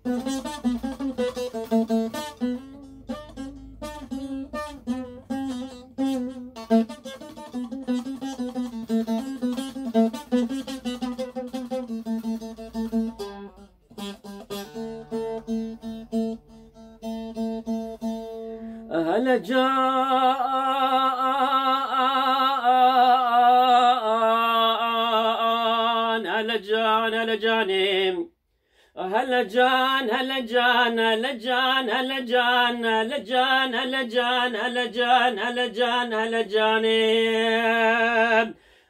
هلا جان هلا جان هلا جاني هلا جان هلا جان هلا جان هلا جان هلا جان هلا جان هلا جان هلا جان هلا جاني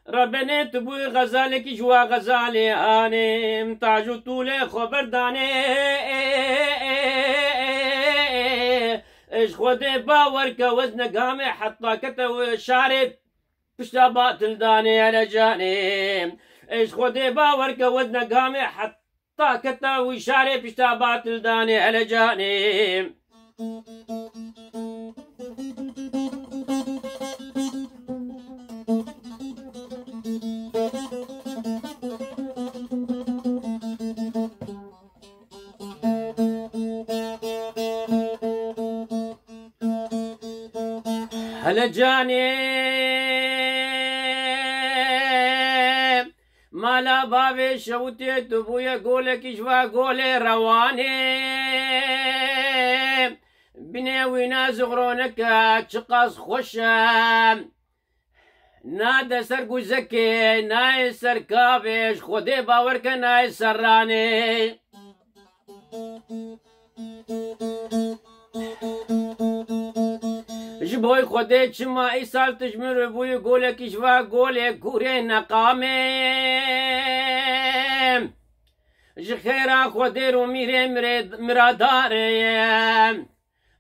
ربنا تبوي غزالك جوا غزالي هاني تاجو طولي خبرداني ايش خودي باور كوزن قامي حتى كتو شارب بشتابات الداني على جاني ايش خودي باور كوزن قامي حتى كتو شارب بشتابات الداني على جاني هلا جاني مالا بابي شوتي تبويا قولك شوا قولي رواني بني وينا زغرونك تشقص خوشا نادا سرقو زكي ناي سركابش خودي باورك ناي سراني جبوي خودي چما ای سال تجمر بوي قولك جوا قولك كوري نقامي جخيرا خودي رو ميري مراداري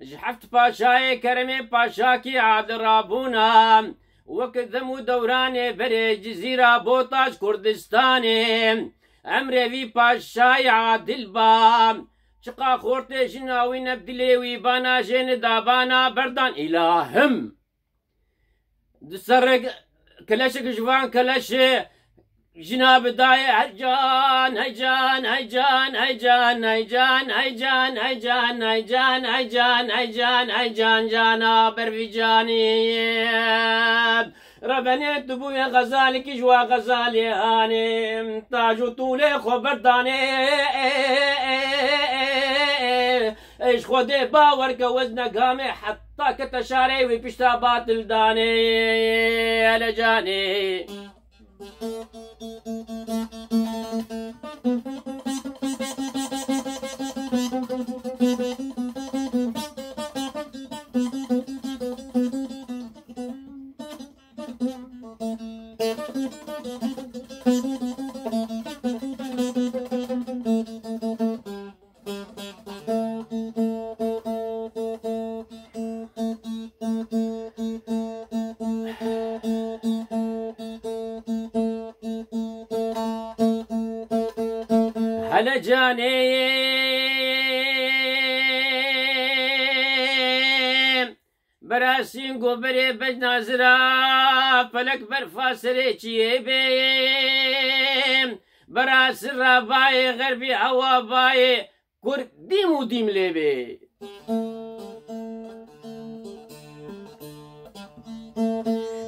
جحفت باشاي كرمي باشاكي عاد رابونا وكذمو دوراني بري جزيرة بوطاش كردستاني امري في باشاي عادل بام شقا خورتي جناوي نبدليوي بانا جين دابانا بردان إلهم دسرق كلاشك جوان كلاش جناب داي هيجان هيجان هيجان هيجان هيجان هيجان هيجان هيجان هيجان هيجان هيجان جانا برفجاني ربنا تبوي غزالك جوا غزالي هاني تاجو طولي خبرداني ايش خودي باور كوزن قامي حتى كتشاري وبشتابات الداني على جاني هلا جاني براسين قبري بجنازرا فلك برفاسري چيبي براس راباي غربي هوا باي كور ديمو ديم لبي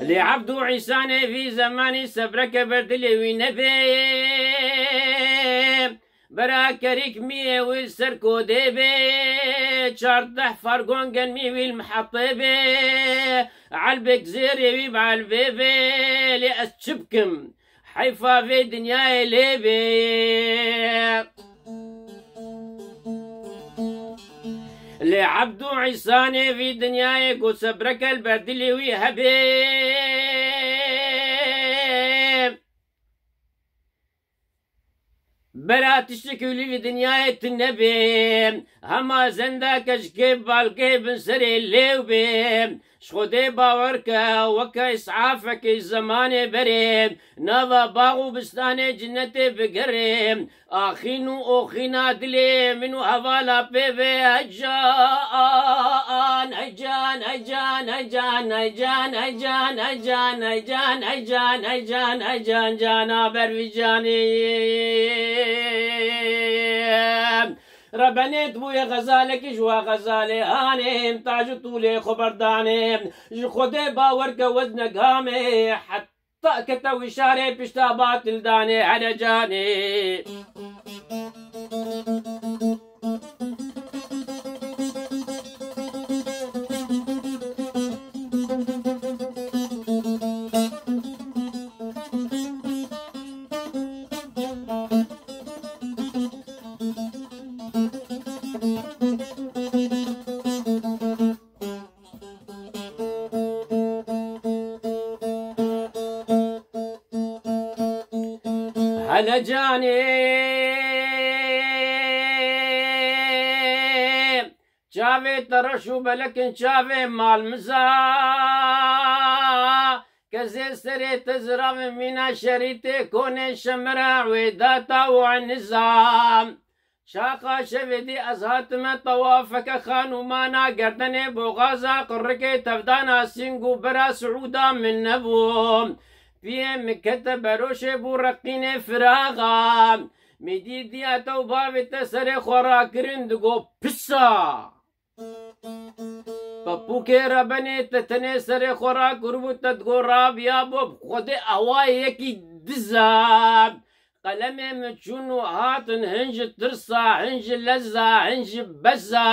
لعبدو عيساني في زماني سبرك بردلي وينبي برا كريك مية والسركو ديبي شارده فرقون قن ميوي المحطبي عالبك زيري بيبع البيبي لأسشبكم حيفا في دنياي ليبي لعبدو عيساني في دنياي قو سبرك البردلي ويهبي برا تشتكي في دنياي النبي هما زندا كشكي بالكي بن سري الليوبي شخودي باوركا وكا اسعافك الزمان بريم نافا باغو بستاني جنتي بقريم اخينو اوخينا دلي منو هفالا بيبي هجان هجان هجان هجان هجان هجان هجان هجان هجان هجان هجان جانا بروجاني ربنيت بويا غزالك جوا غزالي هاني تاج طولي خبرداني خدي باورك وزنك هامي حتى كتوي شاري بشتابات الداني على جاني على جاني شافي ترشو بلكن شافي مال مزا كزي سري تزرع من شريتي كون شمرع وداتا وعن النظام شاقا شفدي أزهات ما طوافك خانو مانا قردني بوغازا قركي تفدانا سينغو برا سعودا من نبوم فيهم كتب روشي بورقين فراغا ميدي ديا توبا بتسري خورا كرندقو بسا پپو کے ربنے تتنے سرے خورا کربو تدگو راب یابو خود اوائی کی دزاب قلم مچونو هاتن هنج ترسا هنج لزا هنج بزا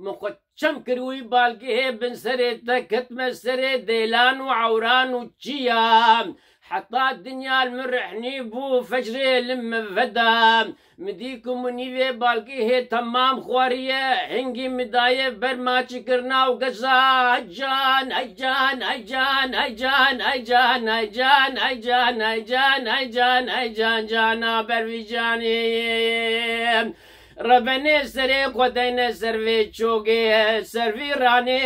مقچم کروی بالکه بن سري تكتم سري ديلان وعوران وچيام حتى الدنيا المرحني بو فجري لم فدا مديكم منيفي بالكي تمام خواريه هنجي مدايه برما چكرنا وقزا هجان هجان هجان هجان هجان هجان هجان هجان هجان هجان جانا برويجاني ربنا سري قدين سرفي چوغي سرفي راني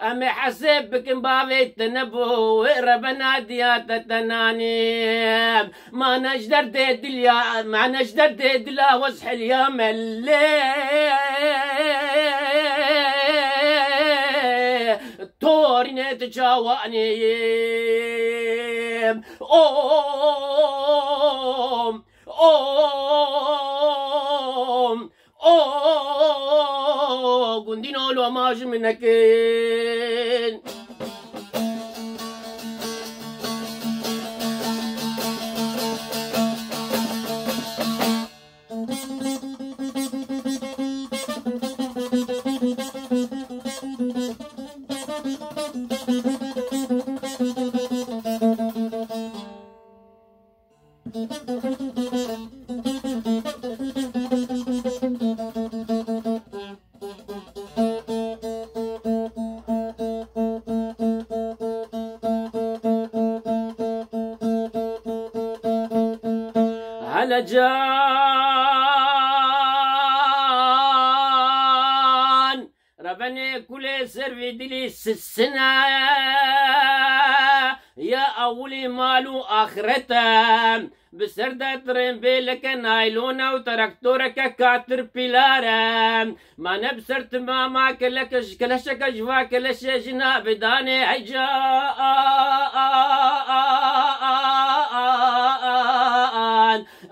أم حسبك بابي تنبو ربنا ديات تناني ما نجدر ديدليا ما نجدر ديدلا وسحل يا ملي توريني تجاواني أوم أوم أوم قندينو لو ماج منكين على جان ربني كل سرفي دلي السنة يا أولي مالو آخرتا بسردة ترين بيلك نايلونا وتركتورك كاتر بيلارا ما نبسرت ما كلشك جوا كلش جنا بداني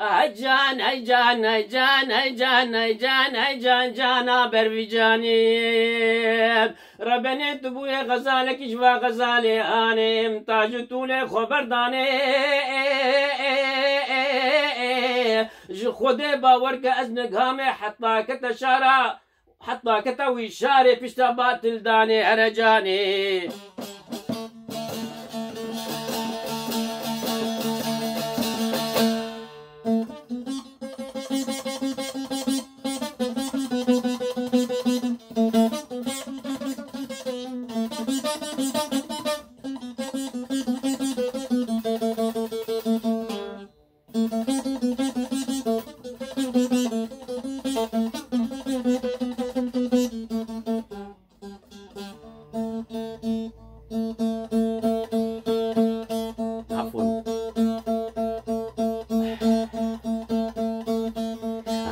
هيجان هيجان هيجان هيجان هيجان هيجان جانا برويجاني ربنا تبوي غزالك جوا غزالي اني تاج طول خبرداني جو خود باور که از نگام حتی کتشارا حتی کتوی شاره پیشتابات الداني ارجاني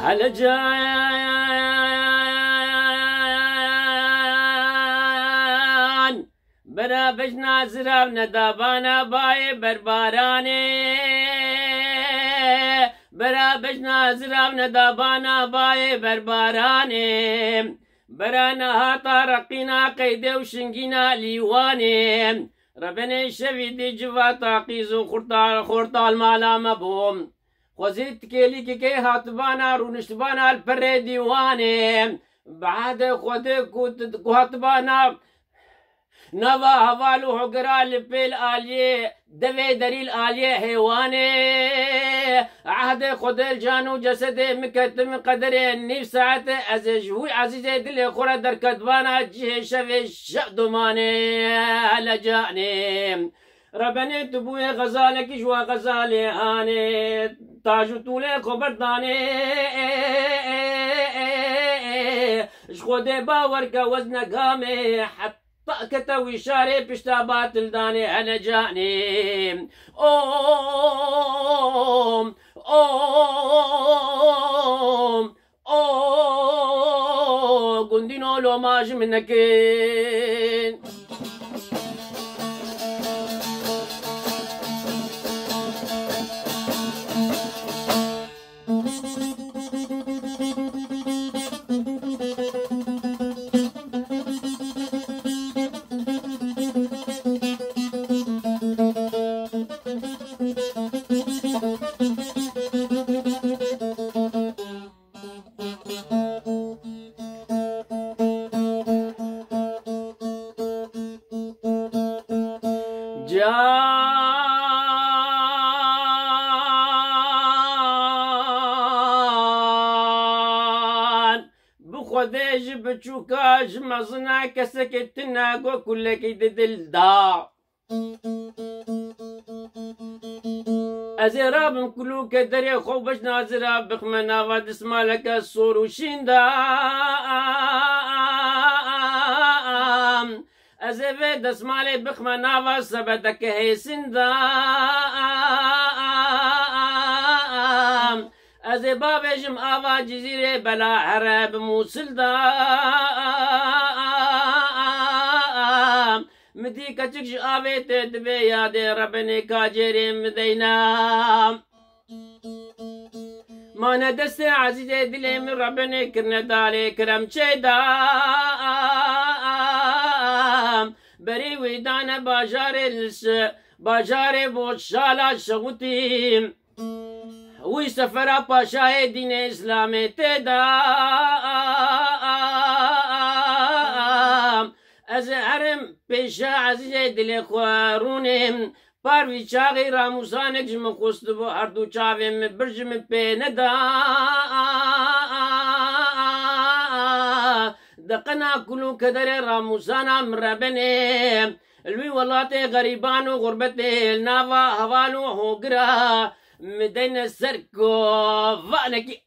على جان برا بجنا زراب ندابانا باي برباراني برا بجنا زراب ندابانا باي برباراني برانا هاتا رقينا قيدي وشنقينا ليواني ربنا شوي دي جوا تاقيزو خورتال مالا مبوم خوزيت كيلي كي هاتبانا رونشتبانا البري ديواني بعد خودي هاتبانا نوا هوالو حقرال بيل آلية دوي دليل آلية حيواني عهد خود الجانو جسد مكتم قدر النيف ساعت از جوي عزيز دل خورا در كدوانا جه شوي شقدماني لجاني ربنا تبوي غزالك جوا غزالي هاني تاجو طولي خبرداني خودي باور کا وزن قامي حتى طاقة وشاري بشتابات الداني أنا جاني أوم أوم أوم قندينو لو ماج منكين جان بخودش بچوکاش مزنا کسکت ناگو کلکی دل دا ازراب كلو كدري خوبش نازرا بخمنا واد اسمالك الصور وشيندا ازبد اسمالي بخمنا وسبتك هيسندا ازبابجم آوا جزيرة بلا عرب موصل دا مدي كتش آويت دبي ياد ربني كاجري مدينا ما ندست عزيز دلي من ربني كرنا دالي كرم شيدا بري ويدانا باجار بوشالا شغوتي وي سفرا پاشای دین اسلام تدا از حرم پیشا عزیز دل خوارونم پاروی چاقی راموسانک جم خوست بو هر دو چاویم برجم پی ندا دقنا کلو کدر راموسانا مربنه الوی ولات غریبان و غربت ناوا هوانو هوگرا مدين السركو فانك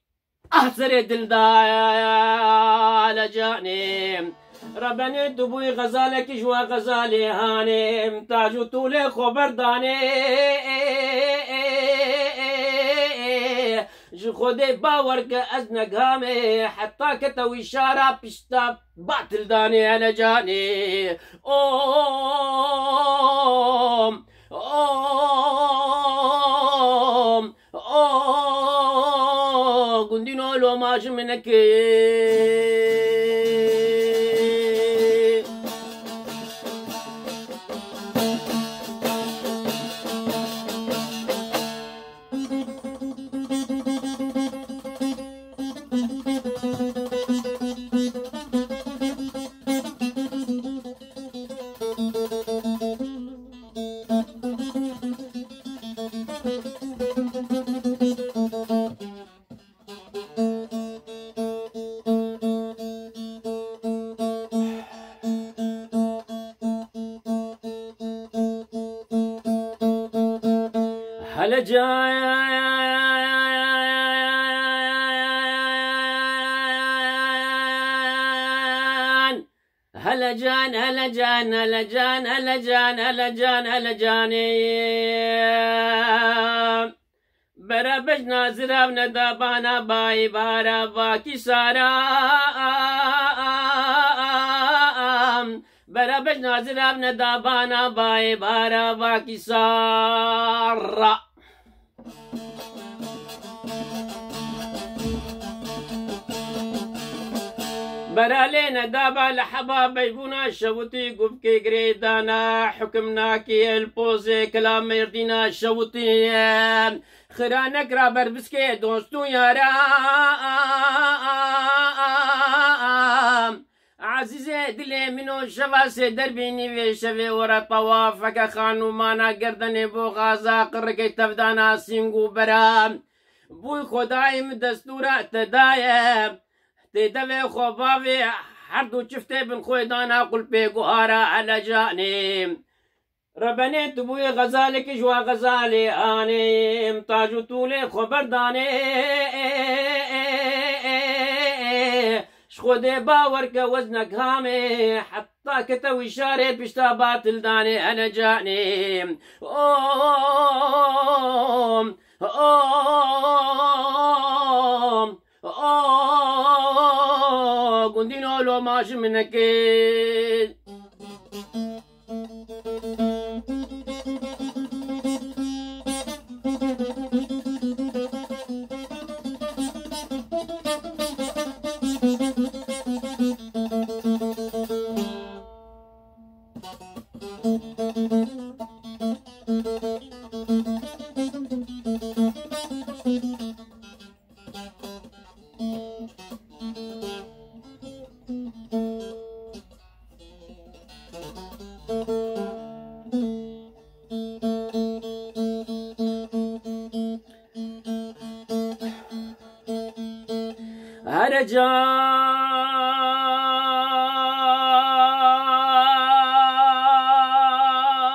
احسر دلدا على جاني ربنا دبوي غزالك جوا غزالي هاني تاجو طول خبرداني جو خودي باور كأزنقامي حتى كتوي شارع بشتا باطل داني على جاني اوم اوم اوم قندينو لو ماش منك هلا جان هلا جان هلا جان هلا جان هلا جان هلا جان هلا جاني برا بجنا زراب ندابانا باي بارا باكي سارا برا بجنا زراب ندابانا باي بارا باكي سارا برالينا دابا لحباب يبونا شوتي قبكي قريدانا حكمنا كي البوزي كلام يردينا شوتي خرانك رابر بسكي دوستو يارام عزيزي دلي منو شفاسي دربيني في شفي ورا طوافك خانو مانا قردني بو غازا قرقي تفدانا سينقو برام بوي خدايم دستورة تدايم تدوي خبابي حردو شفتي بن خويدانا قل بيقو هارا على جاني ربني تبوي غزالك جوا غزالي اني متاجو طولي خبرداني شخودي باورك وزنك هامي حتى كتوي شاري بشتابات الداني انا جاني اوم اوم اوم قندينو لو ماشي منك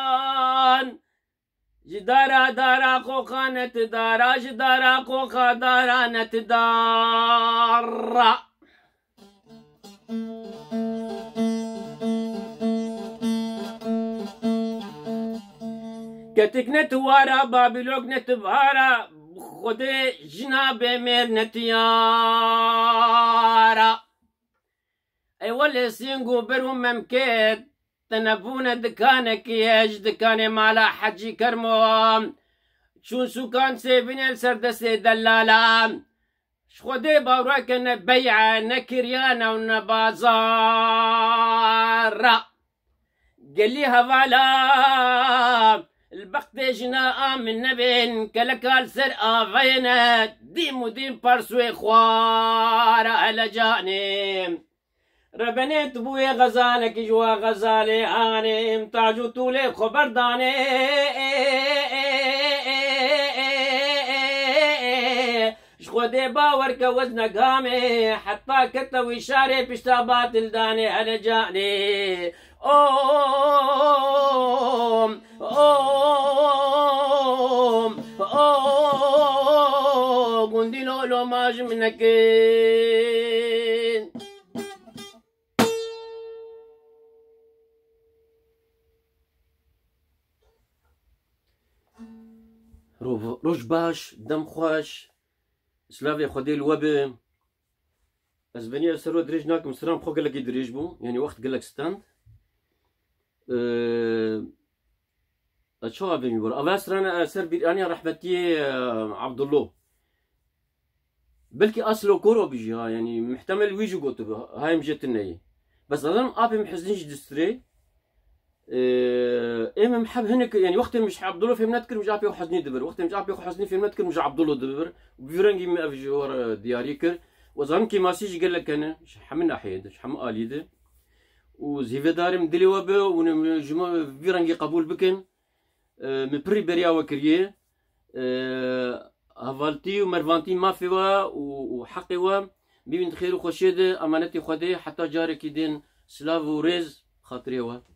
هرجان جدارا دارا خوخا نتدارا جدارا خوخا دارا نتدارا كتك نتوارا بابلوك نتبهارا خودي جناب مير نتيارا اي ولا سينقو برهم ممكت تنبونا دكانك ياج دكاني مالا حجي كرمو شون سوكان سيبين السردس دلالا شخودي باوراك نبيع نكريانا ونبازارا قال لي هفالا البخت جنا من نبين كلكال سر آفينا ديم وديم برسوي خوار على جانب ربنيت بوي غزالك جوا غزالي آني تاجو طولي خبرداني شخودي باورك وزنك هامي حتى كتوي شاري بشتابات الداني على جاني اوم اوم اوم قندينو لو ماج منكين روش باش دم خوش سلافي خدي الوبي اسبانيا سرو دريج ناكم سرام بخو قالك يدريج بو يعني وقت قالك ستاند شو أبي يقول أبى أسرنا أسر بيراني رحمتي عبد الله بلكي أصله كورو بيجي يعني محتمل ويجي قلت هاي مجت النية بس أظن أبي محزنش دستري إيه محب هناك يعني وقت مش عبد الله في منتكر مش عارف يحزني دبر وقت مش عارف يحزني في منتكر مش عبد الله دبر وبيرنجي ما في جوار دياريكر وظن كي ماسيج قال لك أنا مش حملنا حيد مش حم آليده وزيفي دارم دلي وبا ونجمع بيرنجي قبول بكن مبري بريا وكريه هفالتي ومرفانتي ما فيوا وحقيوا بيبين خير وخشيد امانتي خدي حتى جارك يدين سلاف وريز خاطريوا